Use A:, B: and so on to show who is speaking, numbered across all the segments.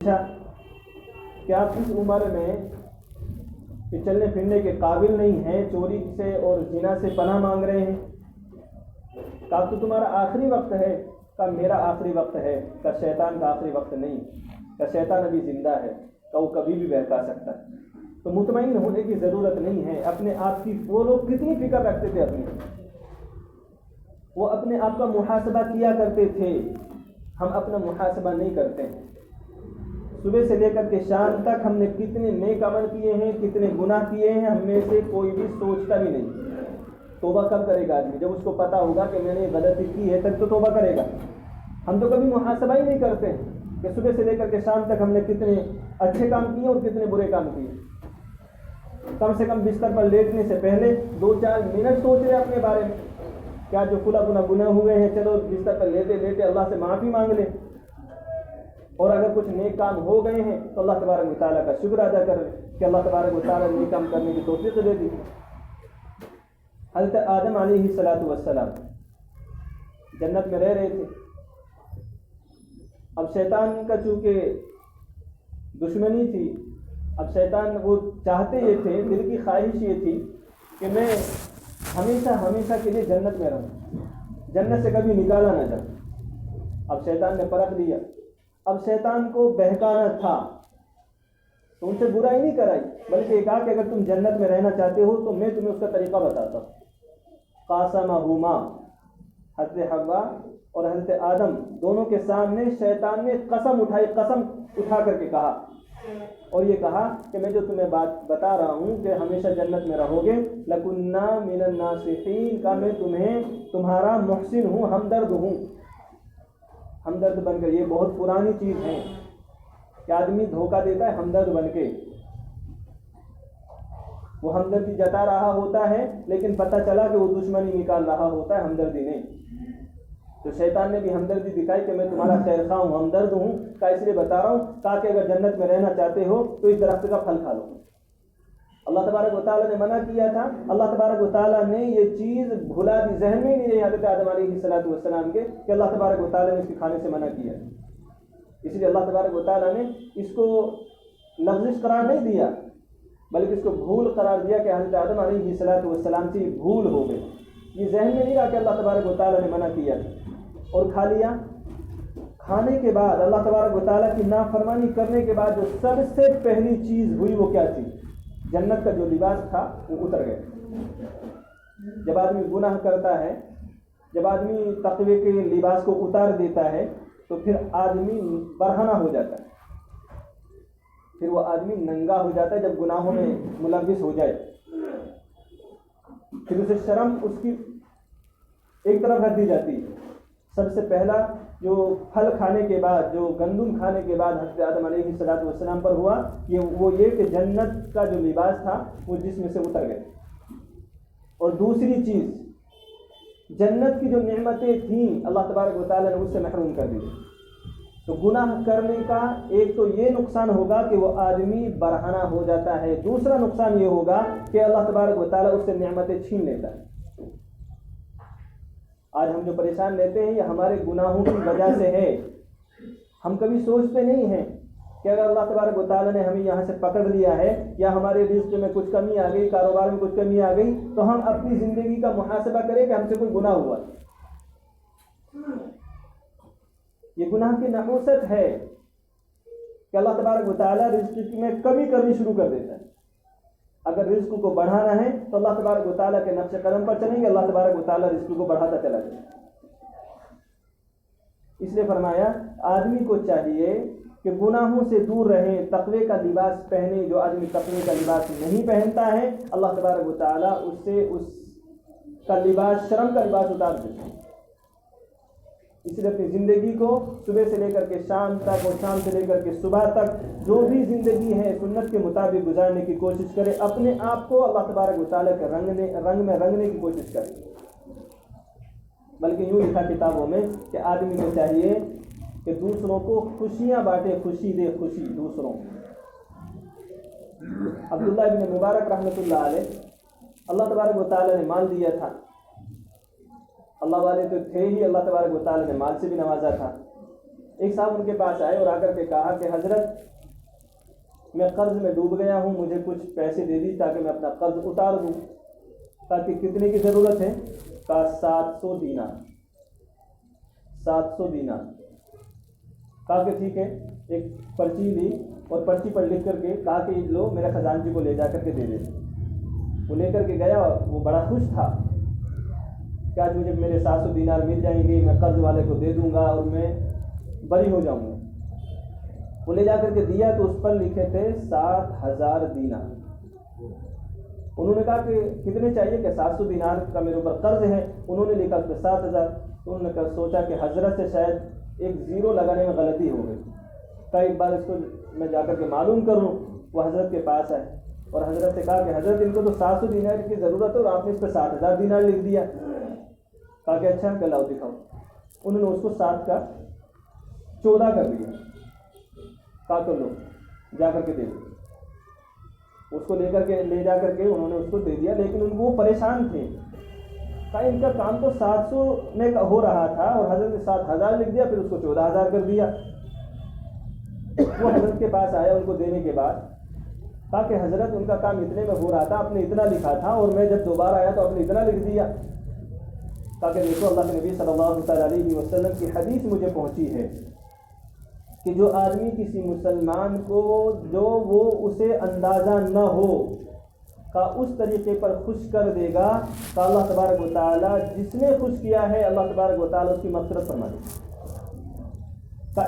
A: अच्छा, क्या आप इस उम्र में कि चलने फिरने के काबिल नहीं हैं, चोरी से और जिना से पनाह मांग रहे हैं? कब तो तुम्हारा आखिरी वक्त है? कब मेरा आखिरी वक्त है? का शैतान का आखिरी वक्त नहीं? का शैतान अभी जिंदा है? का वो कभी भी बहका सकता है? तो मुतमईन होने की ज़रूरत नहीं है अपने आप की। वो लोग कितनी फिक्र रखते थे अपनी, वो अपने आप का मुहासबा किया करते थे। हम अपना मुहासबा नहीं करते हैं। सुबह से लेकर के शाम तक हमने कितने नेक अमल किए हैं, कितने गुनाह किए हैं, हम में से कोई भी सोचता भी नहीं। तौबा कब करेगा आदमी? जब उसको पता होगा कि मैंने गलती की है, तब तो तौबा करेगा। हम तो कभी मुहासबा ही नहीं करते हैं कि सुबह से लेकर के शाम तक हमने कितने अच्छे काम किए और कितने बुरे काम किए। कम से कम बिस्तर पर लेटने से पहले 2-4 मिनट सोच रहे अपने बारे में, क्या जो खुला गुनाह हुए हैं, चलो बिस्तर पर लेटे लेटे अल्लाह से माफ़ी मांग ले। और अगर कुछ नेक काम हो गए हैं तो अल्लाह तबारक व तआला का शुक्र अदा करें कि अल्लाह तबारक व तआला नेक काम करने की तौफीक दे दी। हज़रत आदम अलैहिस्सलातु वस्सलाम जन्नत में रह रहे थे। अब शैतान का चूँकि दुश्मनी थी, अब शैतान वो चाहते ये थे, दिल की ख्वाहिश ये थी कि मैं हमेशा हमेशा के लिए जन्नत में रहूं, जन्नत से कभी निकाला ना जाऊं। अब शैतान ने परख दिया। अब शैतान को बहकाना था तो उनसे बुराई नहीं कराई, बल्कि कहा कि अगर तुम जन्नत में रहना चाहते हो तो मैं तुम्हें उसका तरीका बताता हूँ। क़ासमहुमा, हज़रत हव्वा और हज़रत आदम दोनों के सामने शैतान ने कसम उठाई, कसम उठा करके कहा और ये कहा कि मैं जो तुम्हें बात बता रहा हूँ कि हमेशा जन्नत में रहोगे, लकुन्ना मिनन नासिहीन, का मैं तुम्हें तुम्हारा मुहसिन हूँ, हमदर्द हूँ। हमदर्द बनकर, ये बहुत पुरानी चीज़ है कि आदमी धोखा देता है हमदर्द बनके। वो हमदर्दी जता रहा होता है लेकिन पता चला कि वो दुश्मनी निकाल रहा होता है, हमदर्दी नहीं। तो शैतान ने भी हमदर्दी दिखाई कि मैं तुम्हारा खैरखा हूँ, हमदर्द हूँ, का इसलिए बता रहा हूँ ताकि अगर जन्नत में रहना चाहते हो तो इस दरख्त का फल खा लो। अल्लाह तबारक व तआला ने मना किया था, अल्लाह तबारक व तआला ने ये चीज़ भुला दी, जहन में नहीं रही हज़रत आदम अलैहिस्सलातु वस्सलाम के कि अल्लाह तबारक व तआला ने इसके खाने से मना किया। इसलिए अल्लाह तबारक व तआला ने इसको लग़्ज़िश करार नहीं दिया, बल्कि इसको भूल करार दिया कि हज़रत आदम अलैहिस्सलातु वस्सलाम से भूल हो गई। ये जहन में नहीं रहा कि अल्लाह तबारक व तआला ने मना किया और खा लिया। खाने के बाद अल्लाह तबारक व तआला की नाफरमानी करने के बाद जो सबसे पहली चीज़ हुई वो क्या थी? जन्नत का जो लिबास था वो उतर गया। जब आदमी गुनाह करता है, जब आदमी तक़वे के लिबास को उतार देता है तो फिर आदमी बरहना हो जाता है, फिर वो आदमी नंगा हो जाता है। जब गुनाहों में मुलव्विस हो जाए फिर उसे शर्म उसकी एक तरफ रख दी जाती है। सबसे पहला जो फल खाने के बाद, जो गंदुम खाने के बाद हज़रत आदम अलैहिस्सलातु वस्सलाम पर हुआ, ये कि जन्नत का जो लिबास था वो जिस्म से उतर गया। और दूसरी चीज़, जन्नत की जो नेमतें थीं अल्लाह तबारक व तआला ने उससे महरूम कर दी। तो गुनाह करने का एक तो ये नुकसान होगा कि वो आदमी बरहना हो जाता है, दूसरा नुकसान ये होगा कि अल्लाह तबारक व तआला उससे नेमतें छीन लेता है। आज हम जो परेशान रहते हैं ये हमारे गुनाहों की वजह से है। हम कभी सोचते नहीं हैं कि अगर अल्लाह तबारक व तआला ने हमें यहाँ से पकड़ लिया है या हमारे रिज़्क़ में कुछ कमी आ गई, कारोबार में कुछ कमी आ गई, तो हम अपनी ज़िंदगी का मुहासबा करें कि हमसे कोई गुनाह हुआ। ये गुनाह की नहुसत है कि अल्लाह तबारक व तआला रिज़्क़ में कमी करनी शुरू कर देता है। अगर रिज़्क़ को बढ़ाना है तो अल्लाह तबारक व तआला के नक्शे कदम पर चलेंगे, अल्लाह तबारक व तआला रिज़्क़ को बढ़ाता चला जाएगा। इसलिए फरमाया आदमी को चाहिए कि गुनाहों से दूर रहे, तक़वे का लिबास पहने। जो आदमी तक़वे का लिबास नहीं पहनता है अल्लाह तबारक व तआला उससे उसका लिबास, शर्म का लिबास उतार देता है। इसलिए अपनी ज़िंदगी को सुबह से लेकर के शाम तक और शाम से लेकर के सुबह तक जो भी ज़िंदगी है सुन्नत के मुताबिक गुजारने की कोशिश करें। अपने आप को अल्लाह तबारक व तआला के रंग में रंगने की कोशिश करें। बल्कि यूँ लिखा किताबों में कि आदमी को चाहिए कि दूसरों को खुशियाँ बांटे, खुशी दे, खुशी दूसरों। अब्दुल्लाह इब्न मुबारक रहमतुल्लाह अलैह, अल्लाह तबारक व तआला ने माल दिया था, अल्लाह वाले तो थे ही, अल्लाह तबारक व तआला ने माल से भी नवाजा था। एक साहब उनके पास आए और आकर के कहा कि हज़रत, मैं कर्ज में डूब गया हूँ, मुझे कुछ पैसे दे दी ताकि मैं अपना कर्ज उतार दूँ। ताकि कितने की ज़रूरत है? कहा 700 दीनार। 700 दीनार। कहा कि ठीक है। एक पर्ची ली और पर्ची पर लिख करके कहा कि लो, मेरे खजानची को ले जा करके दे दे। वो लेकर के गया, वो बड़ा खुश था कि आज मुझे मेरे 700 दीनार मिल जाएंगे, मैं कर्ज वाले को दे दूंगा और मैं बरी हो जाऊंगा। वो ले जा करके दिया तो उस पर लिखे थे 7000 दीनार। उन्होंने कहा कि कितने चाहिए? कि 700 दीनार का मेरे ऊपर कर्ज है। उन्होंने लिखा उस पर 7000। तो उन्होंने सोचा कि हजरत से शायद एक ज़ीरो लगाने में गलती हो गई। कहा एक बार इसको मैं जाकर के मालूम कर लूँ। वो हजरत के पास आए और हजरत से कहा कि हजरत, इनको तो 700 दीनार की ज़रूरत है और आपने इस पर 7000 दीनार लिख दिया। कहा कि अच्छा, लाओ दिखाओ। उन्होंने उसको 7 का 14 कर दिया। कहा तो लो, जा करके दे दो। उसको ले जा करके उन्होंने उसको दे दिया, लेकिन वो परेशान थे। कहा इनका काम तो 700 में हो रहा था और हजरत ने 7000 लिख दिया, फिर उसको 14000 कर दिया। वो हजरत के पास आया उनको देने के बाद। कहा कि हजरत, उनका काम इतने में हो रहा था, आपने इतना लिखा था और मैं जब दोबारा आया तो आपने इतना लिख दिया। कहा कि देखो, अल्लाह के नबी सल्लल्लाहु अलैहि वसल्लम की हदीस मुझे पहुंची है कि जो आदमी किसी मुसलमान को जो वो उसे अंदाज़ा न हो का उस तरीके पर खुश कर देगा तो अल्लाह तबारक व तआला जिसने खुश किया है अल्लाह तबारक व तआला उसकी मग़फ़िरत फरमा देगा।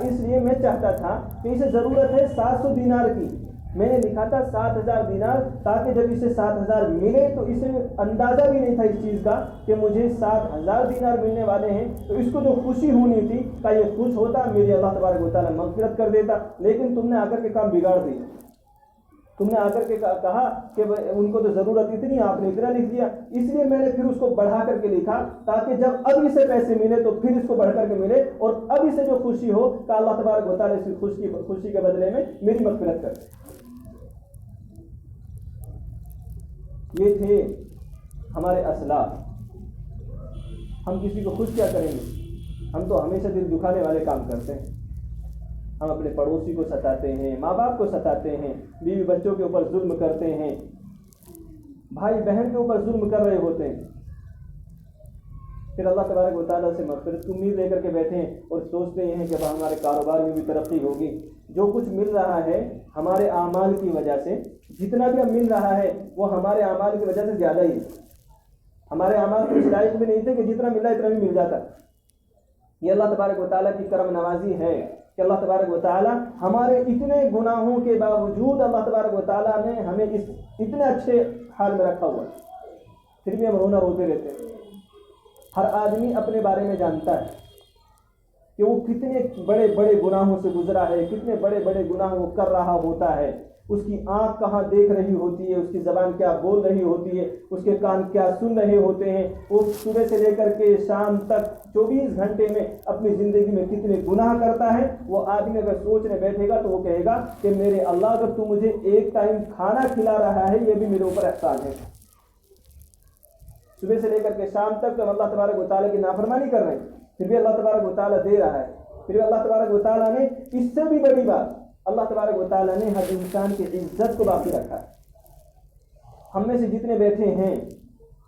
A: इसलिए मैं चाहता था कि इसे ज़रूरत है 700 दीनार की। मैंने लिखा था 7000 दीनार, ताकि जब इसे 7000 मिले तो इसे अंदाज़ा भी नहीं था इस चीज़ का कि मुझे 7000 दीनार मिलने वाले हैं। तो इसको जो खुशी होनी थी का ये खुश होता, मेरी अल्लाह तबारक व तआला मग़फ़िरत कर देता। लेकिन तुमने आकर के काम बिगाड़ दिया। तुमने आकर के कहा कि उनको तो ज़रूरत इतनी, आपने इतना लिख दिया। इसलिए मैंने फिर उसको बढ़ा करके लिखा ताकि जब अब इसे पैसे मिले तो फिर इसको बढ़ करके मिले और अब इसे जो खुशी हो कि अल्लाह तबारक व तआला इसकी खुशी के बदले में मेरी मग़फ़िरत करे। ये थे हमारे असलाफ। हम किसी को खुश क्या करेंगे? हम तो हमेशा दिल दुखाने वाले काम करते हैं। हम अपने पड़ोसी को सताते हैं, माँ बाप को सताते हैं, बीवी बच्चों के ऊपर जुल्म करते हैं, भाई बहन के ऊपर जुल्म कर रहे होते हैं। फिर अल्लाह तबारक व तआला से मग़फ़िरत की उम्मीद लेकर के बैठे हैं और सोचते हैं कि हमारे कारोबार में भी तरक्की होगी। जो कुछ मिल रहा है हमारे आमाल की वजह से, जितना भी मिल रहा है वो हमारे आमाल की वजह से ज़्यादा ही है। हमारे आमाल तो इस लायक भी नहीं थे कि जितना मिला इतना भी मिल जाता। ये अल्लाह तबारक व तआला की करम नवाजी है कि अल्लाह तबारक व तआला हमारे इतने गुनाहों के बावजूद अल्लाह तबारक व तआला ने हमें इस इतने अच्छे हाल में रखा हुआ, फिर भी हम रोना रोते रहते हैं। हर आदमी अपने बारे में जानता है कि वो कितने बड़े बड़े गुनाहों से गुजरा है, कितने बड़े बड़े गुनाह वो कर रहा होता है। उसकी आँख कहाँ देख रही होती है, उसकी ज़बान क्या बोल रही होती है, उसके कान क्या सुन रहे होते हैं। वो सुबह से लेकर के शाम तक 24 घंटे में अपनी ज़िंदगी में कितने गुनाह करता है। वो आदमी अगर सोचने बैठेगा तो वो कहेगा कि मेरे अल्लाह, अगर तू मुझे एक टाइम खाना खिला रहा है ये भी मेरे ऊपर एहसान है। सुबह से लेकर के शाम तक तो अल्लाह तबारक व तआला की नाफरमानी कर रहे हैं, फिर भी अल्लाह तबारक व तआला दे रहा है। फिर भी अल्लाह तबारक व तआला ने, इससे भी बड़ी बात, अल्लाह तबारक व तआला ने हर इंसान की इज्जत को बाकी रखा है। हम में से जितने बैठे हैं,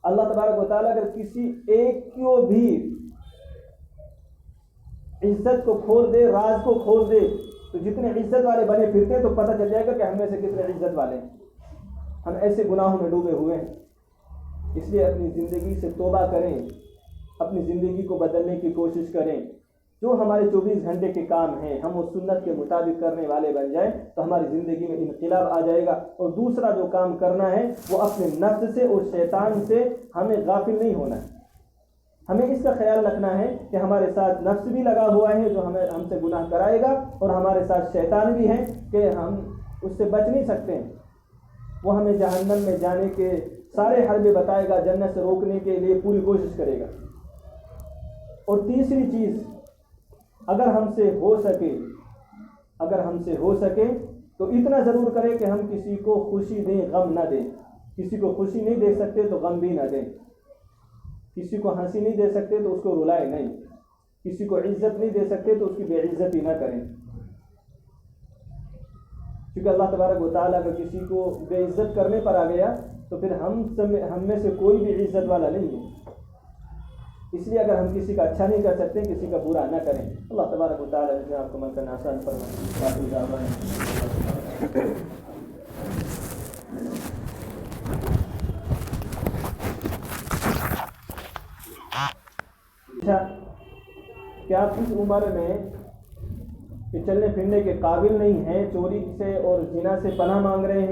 A: अल्लाह तबारक व तआला अगर किसी एक को भी इज्जत को खोल दे, राज को खोल दे, तो जितने इज्जत वाले बने फिरते हैं तो पता चल जाएगा कि हम में से कितने इज्जत वाले हैं। हम ऐसे गुनाहों में डूबे हुए हैं। इसलिए अपनी ज़िंदगी से तौबा करें, अपनी ज़िंदगी को बदलने की कोशिश करें। जो हमारे 24 घंटे के काम हैं हम उस सुन्नत के मुताबिक करने वाले बन जाएं तो हमारी ज़िंदगी में इनक़िलाब आ जाएगा। और दूसरा जो काम करना है वो अपने नफ्स से और शैतान से हमें गाफिल नहीं होना है। हमें इसका ख्याल रखना है कि हमारे साथ नफ्स भी लगा हुआ है जो हमें हमसे गुनाह कराएगा, और हमारे साथ शैतान भी है कि हम उससे बच नहीं सकते हैं। वो हमें जहन्नम में जाने के सारे हरबे बताएगा, जन्नत से रोकने के लिए पूरी कोशिश करेगा। और तीसरी चीज़, अगर हमसे हो सके तो इतना ज़रूर करें कि हम किसी को खुशी दें, गम ना दें। किसी को खुशी नहीं दे सकते तो गम भी ना दें। किसी को हंसी नहीं दे सकते तो उसको रुलाए नहीं। किसी को इज्जत नहीं दे सकते तो उसकी बेइज्जती ना करें, क्योंकि अल्लाह तबारक व तआला अगर किसी को बेइज्जत करने पर आ गया तो फिर हम में से कोई भी इज्जत वाला नहीं है। इसलिए अगर हम किसी का अच्छा नहीं कर सकते, किसी का बुरा ना करें। अल्लाह तबारक व तआला ने आपको अमल करना आसान फरमाए। अच्छा, क्या आप इस उम्र में चलने फिरने के काबिल नहीं हैं, चोरी से और जिना से पनाह मांग रहे हैं?